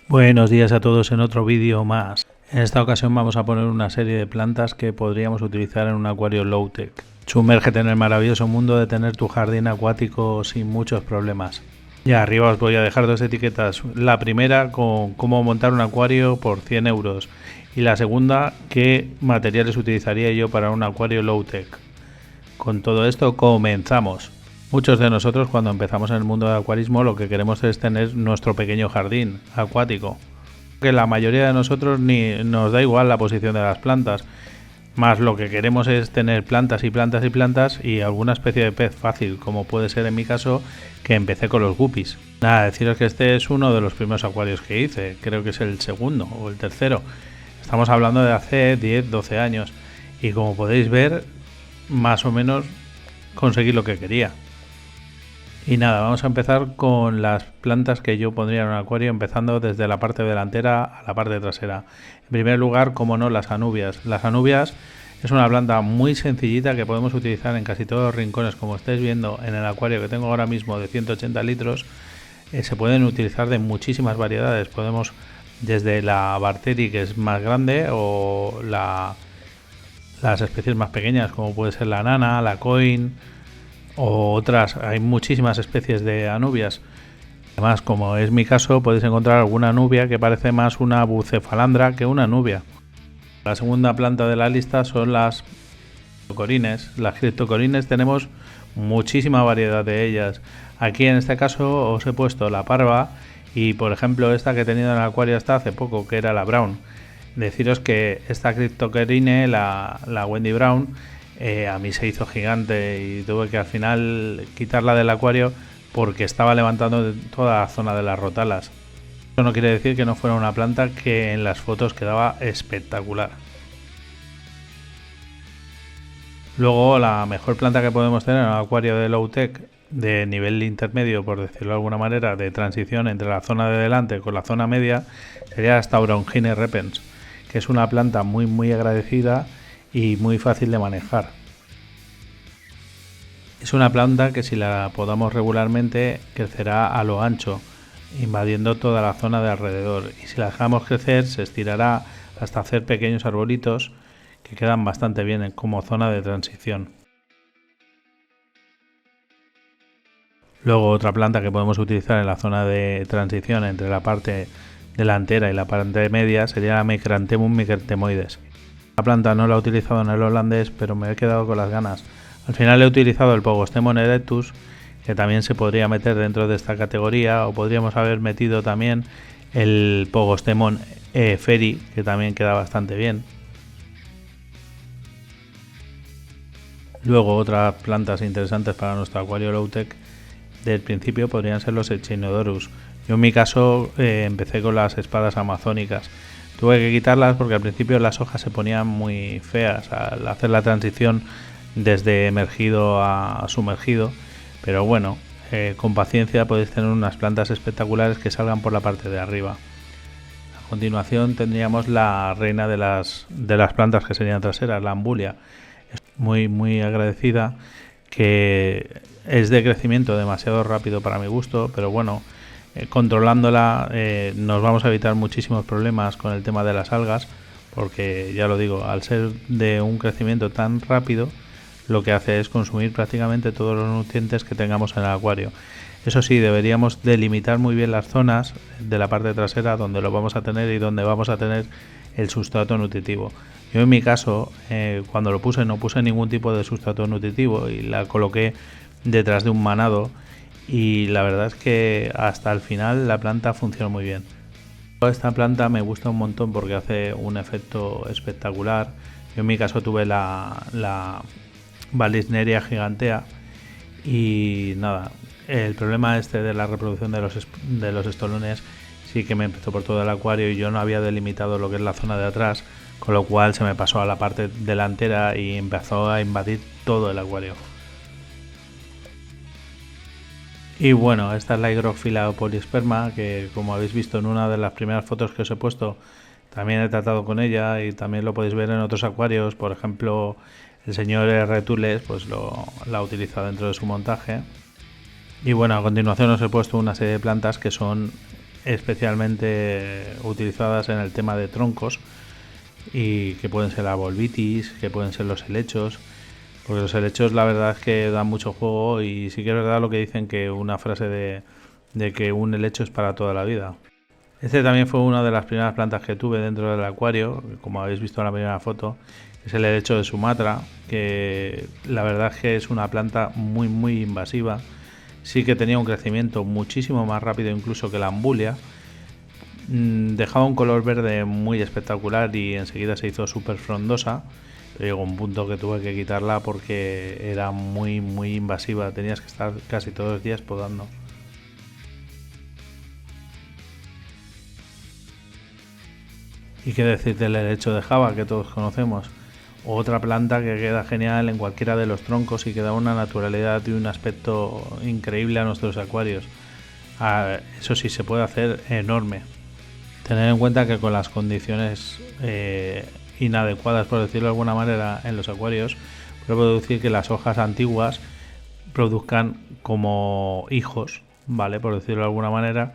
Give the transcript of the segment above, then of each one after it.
Buenos días a todos en otro vídeo más. En esta ocasión vamos a poner una serie de plantas que podríamos utilizar en un acuario low-tech. Sumérgete en el maravilloso mundo de tener tu jardín acuático sin muchos problemas. Y arriba os voy a dejar dos etiquetas. La primera con cómo montar un acuario por 100 euros. Y la segunda, qué materiales utilizaría yo para un acuario low-tech. Con todo esto comenzamos. Muchos de nosotros cuando empezamos en el mundo del acuarismo lo que queremos es tener nuestro pequeño jardín acuático. Que la mayoría de nosotros ni nos da igual la posición de las plantas, más lo que queremos es tener plantas y plantas y plantas y alguna especie de pez fácil, como puede ser en mi caso que empecé con los guppies. Nada, deciros que este es uno de los primeros acuarios que hice, creo que es el segundo o el tercero. Estamos hablando de hace 10, 12 años y como podéis ver, más o menos conseguí lo que quería. Y nada, vamos a empezar con las plantas que yo pondría en un acuario, empezando desde la parte delantera a la parte trasera. En primer lugar, como no, las anubias. Las anubias es una planta muy sencillita que podemos utilizar en casi todos los rincones, como estáis viendo en el acuario que tengo ahora mismo de 180 litros. Se pueden utilizar de muchísimas variedades. Podemos desde la Barteri, que es más grande, o las especies más pequeñas, como puede ser la nana, la coin o otras. Hay muchísimas especies de anubias. Además, como es mi caso, podéis encontrar alguna anubia que parece más una bucefalandra que una anubia. La segunda planta de la lista son las criptocorines. Las criptocorines tenemos muchísima variedad de ellas. Aquí en este caso os he puesto la parva y por ejemplo esta que he tenido en el acuario hasta hace poco, que era la brown. Deciros que esta criptocorine, la Wendy Brown, a mí se hizo gigante y tuve que al final quitarla del acuario porque estaba levantando toda la zona de las rotalas. Eso no quiere decir que no fuera una planta que en las fotos quedaba espectacular. Luego la mejor planta que podemos tener en un acuario de low-tech de nivel intermedio, por decirlo de alguna manera, de transición entre la zona de delante con la zona media, sería esta Staurongine repens, que es una planta muy agradecida y muy fácil de manejar. Es una planta que si la podamos regularmente crecerá a lo ancho, invadiendo toda la zona de alrededor, y si la dejamos crecer se estirará hasta hacer pequeños arbolitos que quedan bastante bien como zona de transición. Luego otra planta que podemos utilizar en la zona de transición entre la parte delantera y la parte media sería la Micranthemum micranthemoides. La planta no la he utilizado en el holandés, pero me he quedado con las ganas. Al final he utilizado el Pogostemon erectus, que también se podría meter dentro de esta categoría, o podríamos haber metido también el Pogostemon feri, que también queda bastante bien. Luego otras plantas interesantes para nuestro acuario low-tech del principio podrían ser los Echinodorus. Yo en mi caso empecé con las espadas amazónicas. Tuve que quitarlas porque al principio las hojas se ponían muy feas al hacer la transición desde emergido a sumergido, pero bueno, con paciencia podéis tener unas plantas espectaculares que salgan por la parte de arriba. A continuación tendríamos la reina de las plantas que serían traseras, la ambulia. Es muy agradecida, que es de crecimiento demasiado rápido para mi gusto, pero bueno, controlándola nos vamos a evitar muchísimos problemas con el tema de las algas, porque ya lo digo, al ser de un crecimiento tan rápido, lo que hace es consumir prácticamente todos los nutrientes que tengamos en el acuario. Eso sí, deberíamos delimitar muy bien las zonas de la parte trasera donde lo vamos a tener y donde vamos a tener el sustrato nutritivo. Yo en mi caso, cuando lo puse, no puse ningún tipo de sustrato nutritivo y la coloqué detrás de un manado, y la verdad es que hasta el final la planta funcionó muy bien. Esta planta me gusta un montón porque hace un efecto espectacular. Yo en mi caso tuve la Vallisneria gigantea y nada, el problema este de la reproducción de los estolones sí que me empezó por todo el acuario y yo no había delimitado lo que es la zona de atrás, con lo cual se me pasó a la parte delantera y empezó a invadir todo el acuario. Y bueno, esta es la Hygrophila polyasperma, que como habéis visto en una de las primeras fotos que os he puesto, también he tratado con ella y también lo podéis ver en otros acuarios. Por ejemplo, el señor R. Tules pues la utiliza dentro de su montaje. Y bueno, a continuación os he puesto una serie de plantas que son especialmente utilizadas en el tema de troncos, y que pueden ser la volvitis, que pueden ser los helechos, porque los helechos la verdad es que dan mucho juego, y sí que es verdad lo que dicen, que una frase de que un helecho es para toda la vida. Este también fue una de las primeras plantas que tuve dentro del acuario, como habéis visto en la primera foto. Es el helecho de Sumatra, que la verdad es que es una planta muy invasiva. Sí que tenía un crecimiento muchísimo más rápido incluso que la ambulia. Dejaba un color verde muy espectacular y enseguida se hizo súper frondosa. Llegó un punto que tuve que quitarla porque era muy invasiva. Tenías que estar casi todos los días podando. Y qué decir del helecho de Java, que todos conocemos. Otra planta que queda genial en cualquiera de los troncos y que da una naturalidad y un aspecto increíble a nuestros acuarios. Eso sí, se puede hacer enorme. Tener en cuenta que con las condiciones inadecuadas, por decirlo de alguna manera, en los acuarios, puede producir que las hojas antiguas produzcan como hijos, ¿vale? Por decirlo de alguna manera,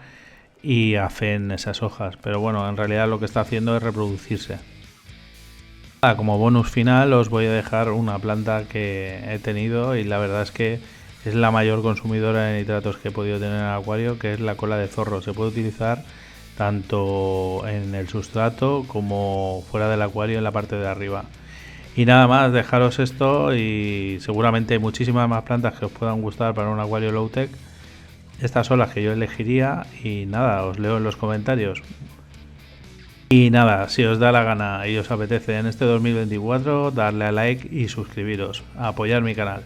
y hacen esas hojas. Pero bueno, en realidad lo que está haciendo es reproducirse. Como bonus final os voy a dejar una planta que he tenido y la verdad es que es la mayor consumidora de nitratos que he podido tener en el acuario, que es la cola de zorro. Se puede utilizar tanto en el sustrato como fuera del acuario en la parte de arriba. Y nada más, dejaros esto, y seguramente hay muchísimas más plantas que os puedan gustar para un acuario low-tech. Estas son las que yo elegiría y nada, os leo en los comentarios. Y nada, si os da la gana y os apetece en este 2024, darle a like y suscribiros, a apoyar mi canal.